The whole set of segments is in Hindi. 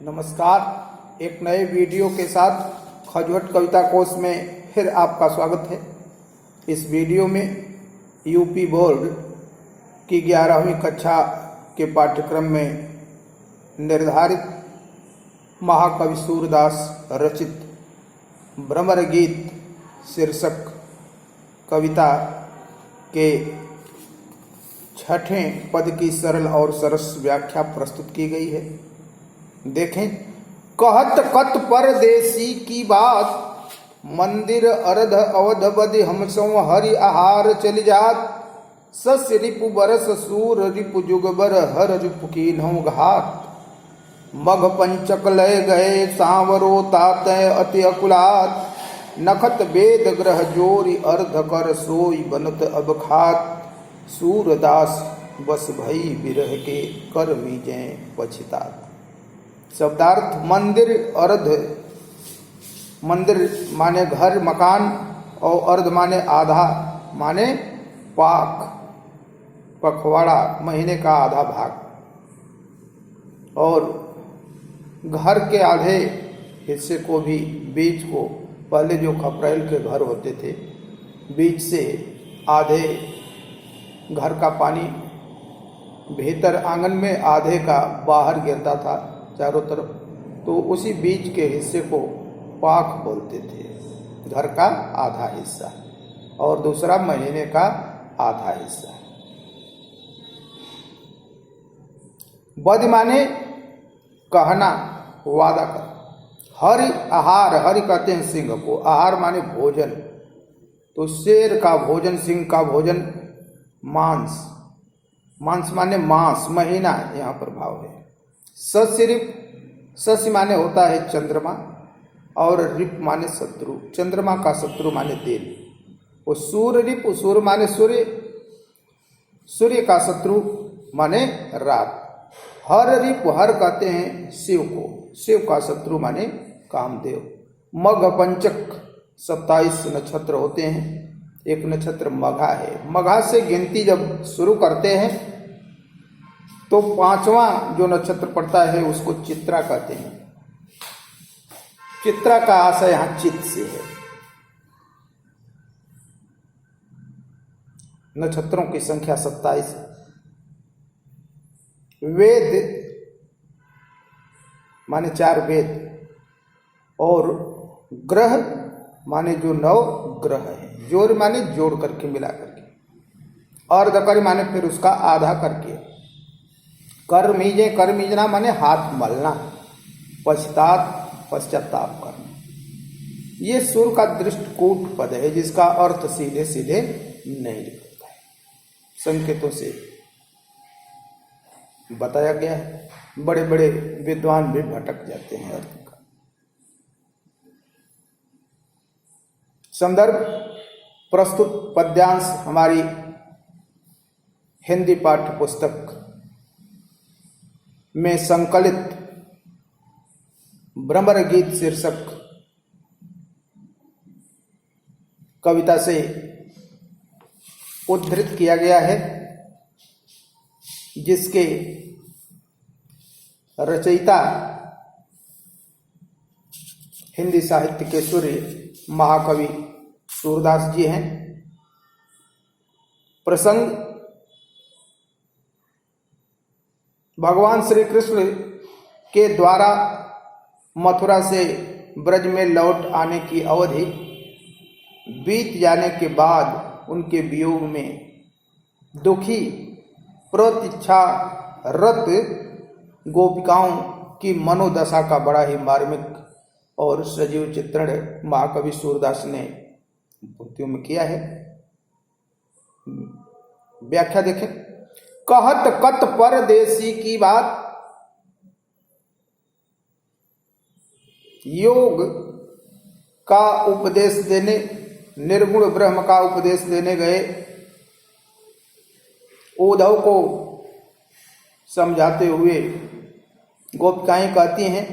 नमस्कार। एक नए वीडियो के साथ खजवट कविता कोश में फिर आपका स्वागत है। इस वीडियो में यूपी बोर्ड की 11वीं कक्षा के पाठ्यक्रम में निर्धारित महाकवि सूरदास रचित भ्रमर गीत शीर्षक कविता के 6ठें पद की सरल और सरस व्याख्या प्रस्तुत की गई है। देखें। कहत कत परदेसी की बात, मंदिर अर्ध अवध बदि हम सौ हरि आहार चल जात। सस रिपु बरस सूर रिपु जुगबर हर रिपु की नौ घात। मघ पंचक लय गए सांवरो तातय अति अकुलात। नखत वेद ग्रह जोरी अर्ध कर सोई बनत अब खात। सूरदास बस भई बिरह के कर मीजे पछितात। शब्दार्थ मंदिर अर्ध, मंदिर माने घर मकान और अर्ध माने आधा माने पाक पखवाड़ा महीने का आधा भाग। और घर के आधे हिस्से को भी बीच को, पहले जो खपरेल के घर होते थे बीच से आधे घर का पानी भीतर आंगन में, आधे का बाहर गिरता था चारों तरफ, तो उसी बीच के हिस्से को पाक बोलते थे। घर का आधा हिस्सा और दूसरा महीने का आधा हिस्सा। बद माने कहना, वादा कर। हरि आहार, हरि कहते हैं सिंह को, आहार माने भोजन। तो शेर का भोजन, सिंह का भोजन मांस, मांस माने मांस, महीना यहाँ पर भाव है। ससिरिप, सस माने होता है चंद्रमा और रिप माने शत्रु, चंद्रमा का शत्रु माने दिन। वो सूर्य रिप, सूर्य माने सूर्य, सूर्य का शत्रु माने रात। हर रिप, हर कहते हैं शिव को, शिव का शत्रु माने कामदेव। मघ पंचक 27 नक्षत्र होते हैं, एक नक्षत्र मघा है। मघा से गिनती जब शुरू करते हैं तो 5वां जो नक्षत्र पड़ता है उसको चित्रा कहते हैं। चित्रा का आशय यहां चित्त से है। नक्षत्रों की संख्या 27। वेद माने 4 वेद और ग्रह माने जो 9 ग्रह है। जोड़ माने जोड़ करके, मिला करके। और दकर माने फिर उसका आधा करके। कर मीजे, कर मीजना माने हाथ मलना। पश्चाताप करना। ये सुर का दृष्टकूट पद है जिसका अर्थ सीधे सीधे नहीं निकलता है, संकेतों से बताया गया है। बड़े बड़े विद्वान भी भटक जाते हैं अर्थ का। संदर्भ प्रस्तुत पद्यांश हमारी हिंदी पाठ्य पुस्तक में संकलित भ्रमर गीत शीर्षक कविता से उद्धृत किया गया है, जिसके रचयिता हिंदी साहित्य के सूर्य महाकवि सूरदास जी हैं। प्रसंग भगवान श्री कृष्ण के द्वारा मथुरा से ब्रज में लौट आने की अवधि बीत जाने के बाद उनके वियोग में दुखी प्रतीक्षारत गोपिकाओं की मनोदशा का बड़ा ही मार्मिक और सजीव चित्रण महाकवि सूरदास ने पंक्तियों में किया है। व्याख्या देखें। कहत कत परदेसी की बात, योग का उपदेश देने, निर्गुण ब्रह्म का उपदेश देने गए उद्धव को समझाते हुए गोपिकाएं कहती हैं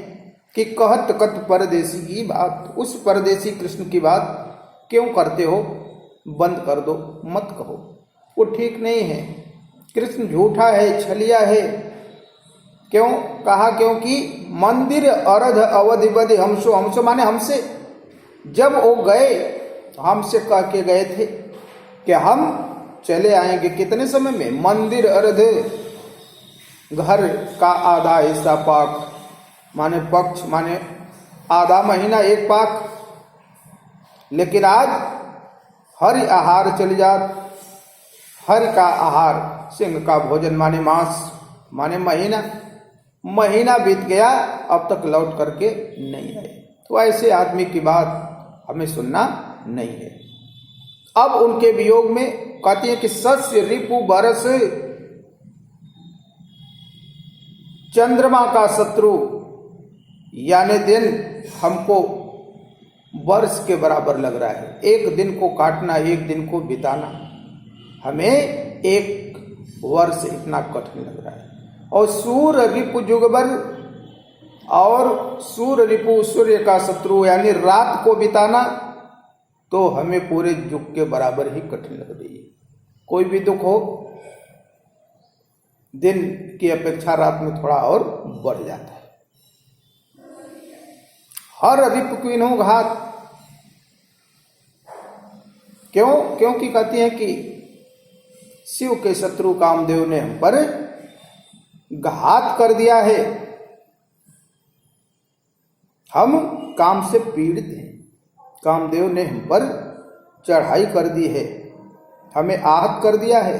कि कहत कत परदेसी की बात, उस परदेसी कृष्ण की बात क्यों करते हो, बंद कर दो, मत कहो, वो ठीक नहीं है। कृष्ण झूठा है, छलिया है, क्यों? कहा क्योंकि मंदिर अर्ध अवधि बधि हमसो, हमसो माने हमसे, जब वो गए हमसे कह के गए थे कि हम चले आएंगे कितने समय में, मंदिर अर्ध, घर का आधा हिस्सा पाक माने पक्ष माने आधा महीना एक पाक, लेकिन आज हरि आहार चली जात, हरि का आहार सिंह का भोजन माने मांस माने महीना, महीना बीत गया अब तक लौट करके नहीं आए। तो ऐसे आदमी की बात हमें सुनना नहीं है। अब उनके वियोग में कहती है कि सस्य रिपु बरस, चंद्रमा का शत्रु यानी दिन हमको वर्ष के बराबर लग रहा है। एक दिन को काटना, एक दिन को बिताना हमें एक वर्ष इतना कठिन लग रहा है। और सूर्य रिपु जुगबर, और सूर्य रिपु सूर्य का शत्रु यानी रात को बिताना तो हमें पूरे युग के बराबर ही कठिन लग रही है। कोई भी दुख हो दिन की अपेक्षा रात में थोड़ा और बढ़ जाता है। हर रिपु कीन्हु घात, क्यों? क्योंकि कहती हैं कि शिव के शत्रु कामदेव ने हम पर घात कर दिया है, हम काम से पीड़ित हैं, कामदेव ने हम पर चढ़ाई कर दी है, हमें आहत कर दिया है,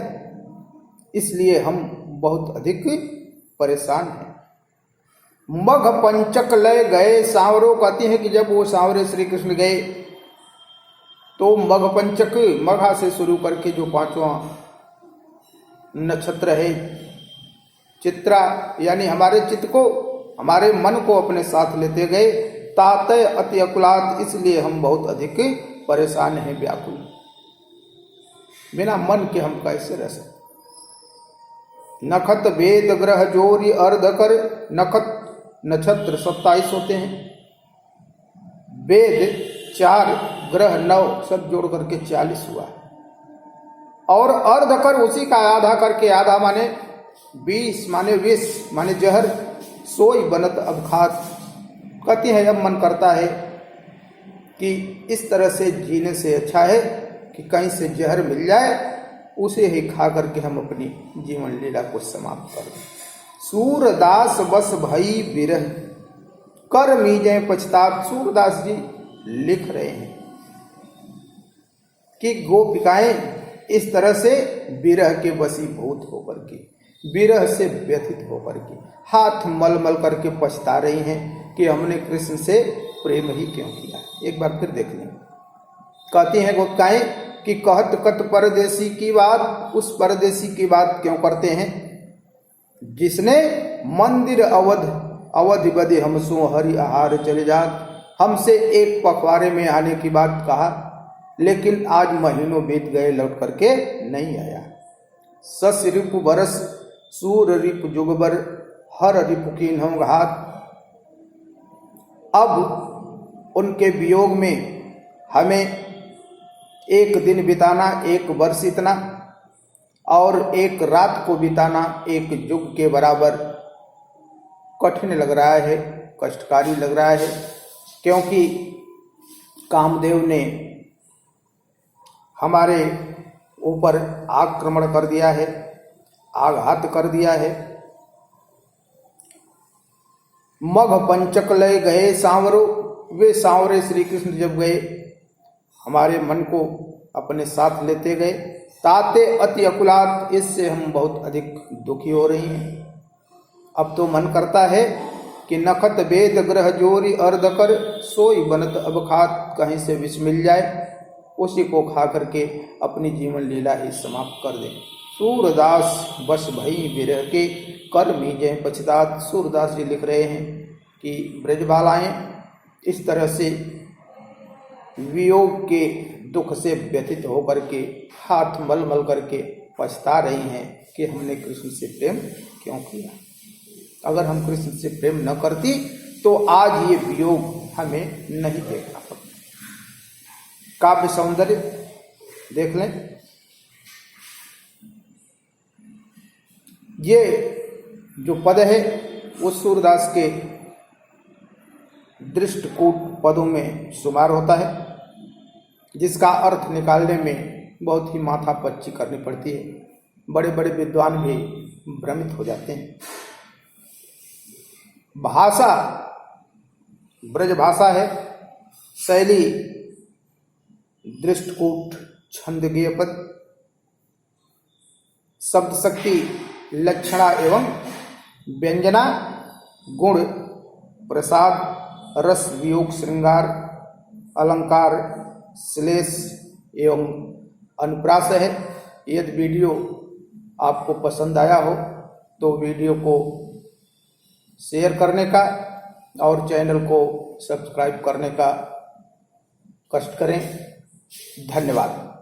इसलिए हम बहुत अधिक परेशान हैं। मघ पंचक लय गए सांवरो, कहती है कि जब वो सांवरे श्री कृष्ण गए तो मघ पंचक, मघा से शुरू करके जो पांचवा नक्षत्र है चित्रा, यानी हमारे चित्त को, हमारे मन को अपने साथ लेते गए। तातय अति अकुलात, इसलिए हम बहुत अधिक परेशान हैं, व्याकुल। बिना मन के हम कैसे रह सकते। नखत वेद ग्रह जोरी अर्ध कर, नखत नक्षत्र 27 होते हैं, वेद 4, ग्रह 9, सब जोड़ करके 40 हुआ। और अर्ध कर उसी का आधा करके, आधा माने 20 माने विष माने जहर, सोई बनत अब खात, कहती है अब मन करता है कि इस तरह से जीने से अच्छा है कि कहीं से जहर मिल जाए, उसे ही खा करके हम अपनी जीवन लीला को समाप्त कर दें। सूरदास बस भई विरह, कर मीजे पछतात। सूरदास जी लिख रहे हैं कि गोपिकाएं इस तरह से विरह के वशीभूत होकर के, विरह से व्यथित होकर के हाथ मल मल करके पछता रही हैं कि हमने कृष्ण से प्रेम ही क्यों किया। एक बार फिर देख लें, कहती हैं गोपिकाएं कि कहत कत परदेसी की बात, उस परदेसी की बात क्यों करते हैं जिसने मंदिर अवधि बधि हमसो हरि आहार चले जात, हमसे एक पखवाड़े में आने की बात कहा, लेकिन आज महीनों बीत गए लौट करके नहीं आया। सस रिपु बरस, सूर रिपु जुगबर, हर रिपु कीन्हु घात। अब उनके वियोग में हमें एक दिन बिताना एक वर्ष इतना, और एक रात को बिताना एक युग के बराबर कठिन लग रहा है, कष्टकारी लग रहा है, क्योंकि कामदेव ने हमारे ऊपर आक्रमण कर दिया है, आघात कर दिया है। मघ पंचक लय गए सांवरो, वे सांवरे श्री कृष्ण जब गए हमारे मन को अपने साथ लेते गए। ताते अति अकुलात, इससे हम बहुत अधिक दुखी हो रही हैं। अब तो मन करता है कि नखत वेद ग्रह जोरी अर्ध कर, सोई बनत अब खात, कहीं से विष मिल जाए उसी को खा करके अपनी जीवन लीला ही समाप्त कर दें। सूरदास बस भई विरह के, कर मीजे पछतात। सूरदास जी लिख रहे हैं कि ब्रजबालाएं इस तरह से वियोग के दुख से व्यथित होकर के हाथ मल मल करके पछता रही हैं कि हमने कृष्ण से प्रेम क्यों किया। अगर हम कृष्ण से प्रेम न करती तो आज ये वियोग हमें नहीं देखना पड़ता। काव्य सौंदर्य देख लें, ये जो पद है वो सूरदास के दृष्टकूट पदों में शुमार होता है, जिसका अर्थ निकालने में बहुत ही माथापच्ची करनी पड़ती है। बड़े बड़े विद्वान भी भ्रमित हो जाते हैं। भाषा ब्रज भाषा है, शैली दृष्टकूट छंदगीय पद, शब्द शक्ति लक्षणा एवं व्यंजना, गुण प्रसाद रस वियोग श्रृंगार अलंकार श्लेष एवं अनुप्रास है। यदि वीडियो आपको पसंद आया हो तो वीडियो को शेयर करने का और चैनल को सब्सक्राइब करने का कष्ट करें। धन्यवाद।